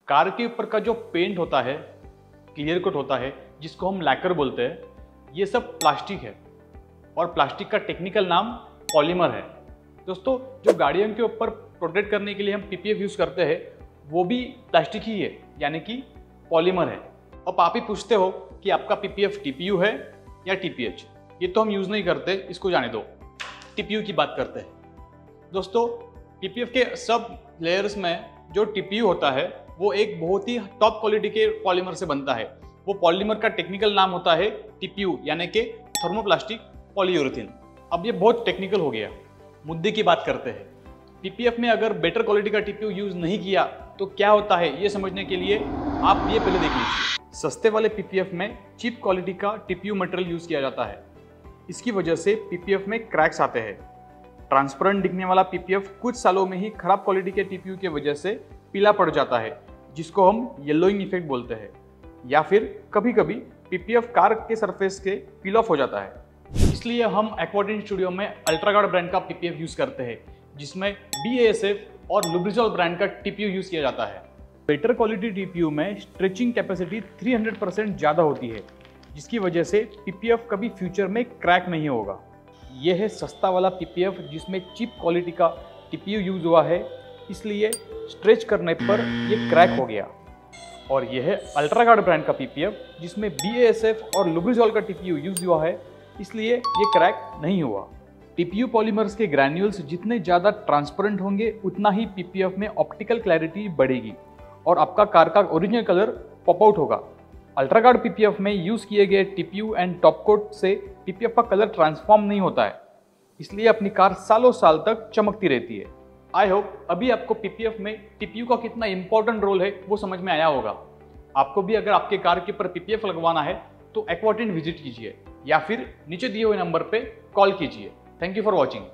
Car के ऊपर का जो पेंट होता है, क्लियर कोट होता है, जिसको हम लैकर बोलते हैं, ये सब प्लास्टिक है और प्लास्टिक का टेक्निकल नाम पॉलीमर है। दोस्तों, जो गाड़ियों के ऊपर प्रोटेक्ट करने के लिए हम पीपीएफ यूज़ करते हैं वो भी प्लास्टिक ही है, यानी कि पॉलीमर है। अब आप ही पूछते हो कि आपका पीपीएफ टीपीयू है या टीपीएच। ये तो हम यूज़ नहीं करते, इसको जाने दो, टीपीयू की बात करते हैं। दोस्तों, पीपीएफ के सब लेयर्स में जो टीपीयू होता है वो एक बहुत ही टॉप क्वालिटी के पॉलीमर से बनता है। वो पॉलीमर का टेक्निकल नाम होता है टीपीयू, यानी कि थर्मोप्लास्टिक पॉलीयूरेथीन। अब ये बहुत टेक्निकल हो गया, मुद्दे की बात करते हैं। पीपीएफ में अगर बेटर क्वालिटी का टीपीयू यूज़ नहीं किया तो क्या होता है, ये समझने के लिए आप ये पहले देख लीजिए। सस्ते वाले पीपीएफ में चीप क्वालिटी का टीपीयू मटेरियल यूज़ किया जाता है। इसकी वजह से पीपीएफ में क्रैक्स आते हैं। ट्रांसपेरेंट दिखने वाला पीपीएफ कुछ सालों में ही खराब क्वालिटी के टीपीयू की वजह से पीला पड़ जाता है, जिसको हम येलोइंग इफेक्ट बोलते हैं। या फिर कभी कभी पीपीएफ कार के सरफेस के पील ऑफ हो जाता है। इसलिए हम एक्वाटिन स्टूडियो में अल्ट्रागार्ड ब्रांड का पीपीएफ यूज़ करते हैं, जिसमें BASF और लुब्रिजॉल ब्रांड का टीपीयू यूज़ किया जाता है। बेटर क्वालिटी टीपीयू में स्ट्रेचिंग कैपेसिटी 300% ज़्यादा होती है, जिसकी वजह से पीपीएफ कभी फ्यूचर में क्रैक नहीं होगा। यह है सस्ता वाला पीपीएफ जिसमें चीप क्वालिटी का टीपीयू यूज़ हुआ है, इसलिए स्ट्रेच करने पर यह क्रैक हो गया। और यह है अल्ट्रागार्ड ब्रांड का पीपीएफ जिसमें BASF और लुब्रिजॉल का टीपीयू यूज़ हुआ है, इसलिए ये क्रैक नहीं हुआ। टीपीयू पॉलीमर्स के ग्रैन्यूल्स जितने ज़्यादा ट्रांसपेरेंट होंगे उतना ही पीपीएफ में ऑप्टिकल क्लैरिटी बढ़ेगी और आपका कार का ओरिजिनल कलर पॉप आउट होगा। अल्ट्रागार्ड पीपीएफ में यूज़ किए गए टीपीयू एंड टॉप कोट से पीपीएफ का कलर ट्रांसफॉर्म नहीं होता है, इसलिए अपनी कार सालों साल तक चमकती रहती है। आई होप अभी आपको पीपीएफ में टीपीयू का कितना इंपॉर्टेंट रोल है वो समझ में आया होगा। आपको भी अगर आपके कार के ऊपर पीपीएफ लगवाना है तो एक्वाटिन विजिट कीजिए या फिर नीचे दिए हुए नंबर पे कॉल कीजिए। Thank you for watching.